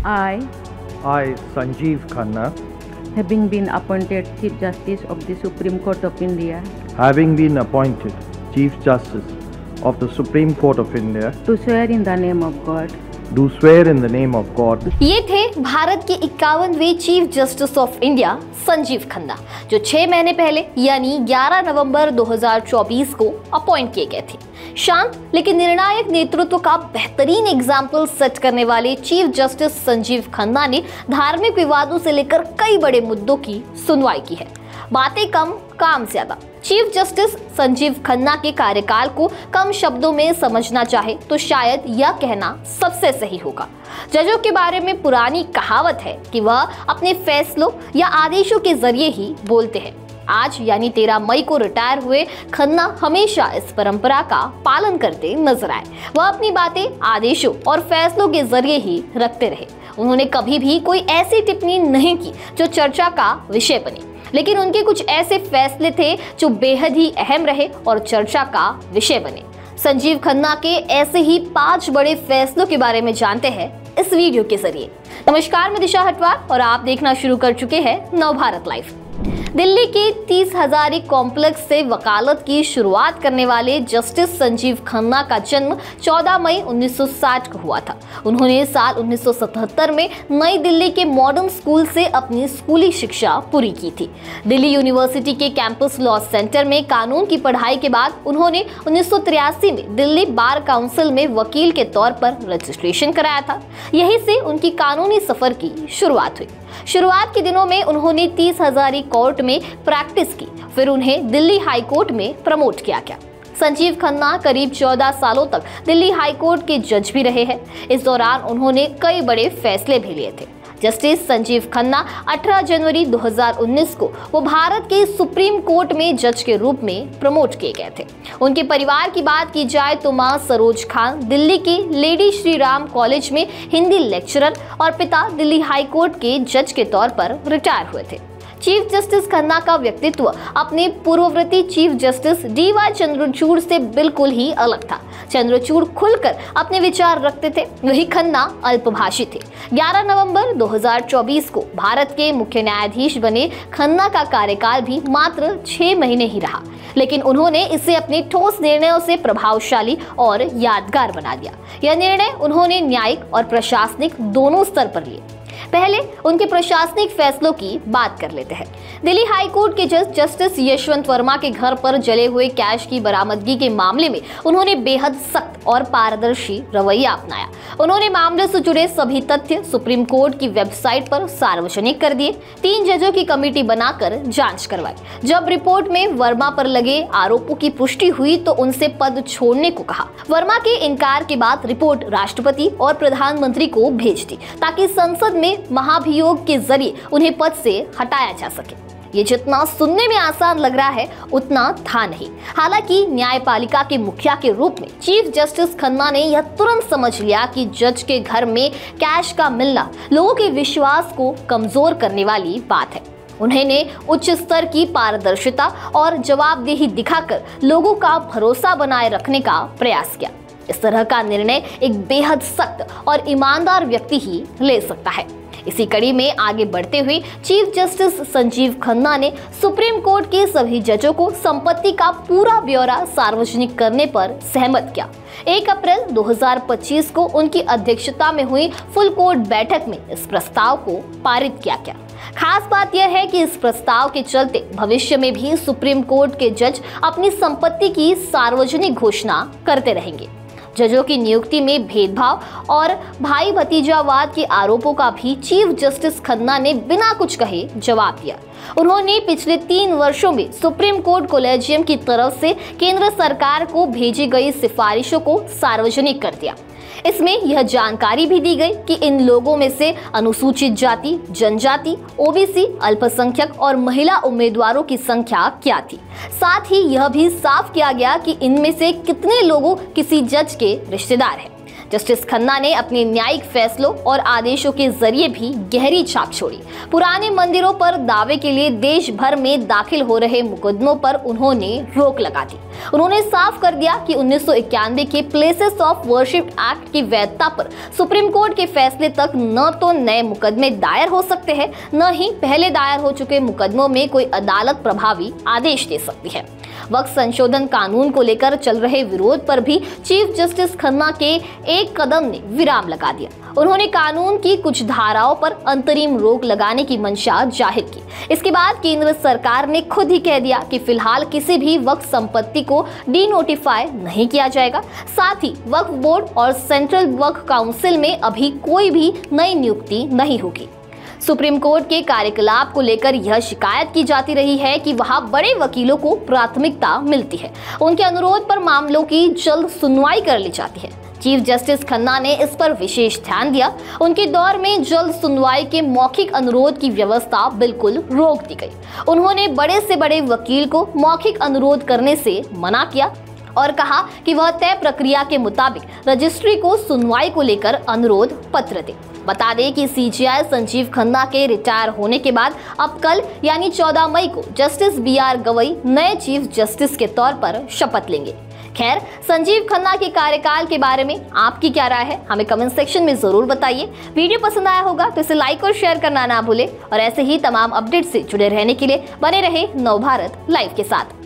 I, Sanjeev Khanna, having been appointed Chief Justice of the Supreme Court of India, having been appointed Chief Justice of the Supreme Court of India, do swear in the name of God. do swear in the name of God. ये थे भारत के 51वें chief justice of India Sanjiv Khanna, जो 6 महीने पहले यानी 11 नवंबर 2024 को appoint किए गए थे। शांत लेकिन निर्णायक नेतृत्व का बेहतरीन एग्जाम्पल सेट करने वाले चीफ जस्टिस संजीव खन्ना ने धार्मिक विवादों से लेकर कई बड़े मुद्दों की सुनवाई की है। बातें कम, काम ज्यादा। चीफ जस्टिस संजीव खन्ना के कार्यकाल को कम शब्दों में समझना चाहे तो शायद यह कहना सबसे सही होगा। जजों के बारे में पुरानी कहावत है कि वह अपने फैसलों या आदेशों के जरिए ही बोलते हैं। आज यानी 13 मई को रिटायर हुए खन्ना हमेशा इस परंपरा का पालन करते नजर आए। वह अपनी बातें आदेशों और फैसलों के जरिए ही रखते रहे। उन्होंने कभी भी कोई ऐसी टिप्पणी नहीं की जो चर्चा का विषय बने, लेकिन उनके कुछ ऐसे फैसले थे जो बेहद ही अहम रहे और चर्चा का विषय बने। संजीव खन्ना के ऐसे ही 5 बड़े फैसलों के बारे में जानते हैं इस वीडियो के जरिए। नमस्कार, मैं दिशा हटवार और आप देखना शुरू कर चुके हैं नवभारत लाइव। दिल्ली के 30 हजारी कॉम्प्लेक्स से वकालत की शुरुआत करने वाले जस्टिस संजीव खन्ना का जन्म 14 मई 1960 को हुआ था। उन्होंने साल 1977 में नई दिल्ली के मॉडर्न स्कूल से अपनी स्कूली शिक्षा पूरी की थी। दिल्ली यूनिवर्सिटी के कैंपस लॉ सेंटर में कानून की पढ़ाई के बाद उन्होंने 1983 में दिल्ली बार काउंसिल में वकील के तौर पर रजिस्ट्रेशन कराया था। यहीं से उनकी कानूनी सफर की शुरुआत हुई। शुरुआत के दिनों में उन्होंने 30 हजारी कोर्ट में प्रैक्टिस की, फिर उन्हें दिल्ली हाई कोर्ट में प्रमोट किया गया। संजीव खन्ना करीब 14 सालों तक दिल्ली हाई कोर्ट के जज भी रहे हैं। इस दौरान उन्होंने कई बड़े फैसले भी लिए थे। जस्टिस संजीव खन्ना 18 जनवरी 2019 को वो भारत के सुप्रीम कोर्ट में जज के रूप में प्रमोट किए गए थे। उनके परिवार की बात की जाए तो मां सरोज खान दिल्ली के लेडी श्री राम कॉलेज में हिंदी लेक्चरर और पिता दिल्ली हाई कोर्ट के जज के तौर पर रिटायर हुए थे। चीफ जस्टिस खन्ना का व्यक्तित्व अपने पूर्ववर्ती चीफ जस्टिस DY चंद्रचूड़ से बिल्कुल ही अलग था। चंद्रचूड़ खुलकर अपने विचार रखते थे, वही खन्ना अल्पभाषी थे। 11 नवंबर 2024 को भारत के मुख्य न्यायाधीश बने खन्ना का कार्यकाल भी मात्र 6 महीने ही रहा, लेकिन उन्होंने इसे अपने ठोस निर्णयों से प्रभावशाली और यादगार बना दिया। यह निर्णय उन्होंने न्यायिक और प्रशासनिक दोनों स्तर पर लिए। पहले उनके प्रशासनिक फैसलों की बात कर लेते हैं। दिल्ली हाई कोर्ट के जज जस्टिस यशवंत वर्मा के घर पर जले हुए कैश की बरामदगी के मामले में उन्होंने बेहद सख्त और पारदर्शी रवैया अपनाया। उन्होंने मामले से जुड़े सभी तथ्य सुप्रीम कोर्ट की वेबसाइट पर सार्वजनिक कर दिए। 3 जजों की कमेटी बनाकर जांच करवाई। जब रिपोर्ट में वर्मा पर लगे आरोपों की पुष्टि हुई तो उनसे पद छोड़ने को कहा। वर्मा के इनकार के बाद रिपोर्ट राष्ट्रपति और प्रधानमंत्री को भेज दी ताकि संसद में महाभियोग के जरिए उन्हें पद से हटाया जा सके। ये जितना सुनने में आसान लग रहा है उतना था नहीं। हालांकि न्यायपालिका के मुखिया के रूप में चीफ जस्टिस खन्ना ने यह तुरंत समझ लिया कि जज के घर में कैश का मिलना लोगों के विश्वास को कमजोर करने वाली बात है। उन्होंने उच्च स्तर की पारदर्शिता और जवाबदेही दिखाकर लोगों का भरोसा बनाए रखने का प्रयास किया। इस तरह का निर्णय एक बेहद सख्त और ईमानदार व्यक्ति ही ले सकता है। इसी कड़ी में आगे बढ़ते हुए चीफ जस्टिस संजीव खन्ना ने सुप्रीम कोर्ट के सभी जजों को संपत्ति का पूरा ब्यौरा सार्वजनिक करने पर सहमत किया। 1 अप्रैल 2025 को उनकी अध्यक्षता में हुई फुल कोर्ट बैठक में इस प्रस्ताव को पारित किया गया। खास बात यह है कि इस प्रस्ताव के चलते भविष्य में भी सुप्रीम कोर्ट के जज अपनी संपत्ति की सार्वजनिक घोषणा करते रहेंगे। जजों की नियुक्ति में भेदभाव और भाई भतीजावाद के आरोपों का भी चीफ जस्टिस खन्ना ने बिना कुछ कहे जवाब दिया। उन्होंने पिछले 3 वर्षों में सुप्रीम कोर्ट कॉलेजियम की तरफ से केंद्र सरकार को भेजी गई सिफारिशों को सार्वजनिक कर दिया। इसमें यह जानकारी भी दी गई कि इन लोगों में से अनुसूचित जाति, जनजाति, ओबीसी, अल्पसंख्यक और महिला उम्मीदवारों की संख्या क्या थी। साथ ही यह भी साफ किया गया कि इनमें से कितने लोगों किसी जज के रिश्तेदार हैं। जस्टिस खन्ना ने अपने न्यायिक फैसलों और आदेशों के जरिए भी गहरी छाप छोड़ी। पुराने मंदिरों पर दावे के लिए देश भर में दाखिल हो रहे मुकदमों पर उन्होंने रोक लगा दी। उन्होंने साफ कर दिया कि 1991 के प्लेसेस ऑफ वर्शिप एक्ट की वैधता पर सुप्रीम कोर्ट के फैसले तक न तो नए मुकदमे दायर हो सकते हैं, न ही पहले दायर हो चुके मुकदमों में कोई अदालत प्रभावी आदेश दे सकती है। वक्फ संशोधन कानून को लेकर चल रहे विरोध पर भी चीफ जस्टिस खन्ना के एक कदम ने विराम लगा दिया। उन्होंने कानून की कुछ धाराओं पर अंतरिम रोक लगाने की मंशा जाहिर की। इसके बाद केंद्र सरकार ने खुद ही कह दिया कि फिलहाल किसी भी वक्फ संपत्ति को डी नोटिफाई नहीं किया जाएगा। साथ ही वक्फ बोर्ड और सेंट्रल वक्फ काउंसिल में अभी कोई भी नई नियुक्ति नहीं होगी। सुप्रीम कोर्ट के कार्यकलाप को लेकर यह शिकायत की जाती रही है कि वहां बड़े वकीलों को प्राथमिकता मिलती है, उनके अनुरोध पर मामलों की जल्द सुनवाई कर ली जाती है। चीफ जस्टिस खन्ना ने इस पर विशेष ध्यान दिया। उनके दौर में जल्द सुनवाई के मौखिक अनुरोध की व्यवस्था बिल्कुल रोक दी गई। उन्होंने बड़े से बड़े वकील को मौखिक अनुरोध करने से मना किया और कहा कि वह तय प्रक्रिया के मुताबिक रजिस्ट्री को सुनवाई को लेकर अनुरोध पत्र दे। बता दें कि सीजेआई संजीव खन्ना के रिटायर होने के बाद अब कल यानी 14 मई को जस्टिस BR गवई नए चीफ जस्टिस के तौर पर शपथ लेंगे। खैर, संजीव खन्ना के कार्यकाल के बारे में आपकी क्या राय है, हमें कमेंट सेक्शन में जरूर बताइए। वीडियो पसंद आया होगा तो इसे लाइक और शेयर करना ना भूले और ऐसे ही तमाम अपडेट से जुड़े रहने के लिए बने रहे नवभारत लाइव के साथ।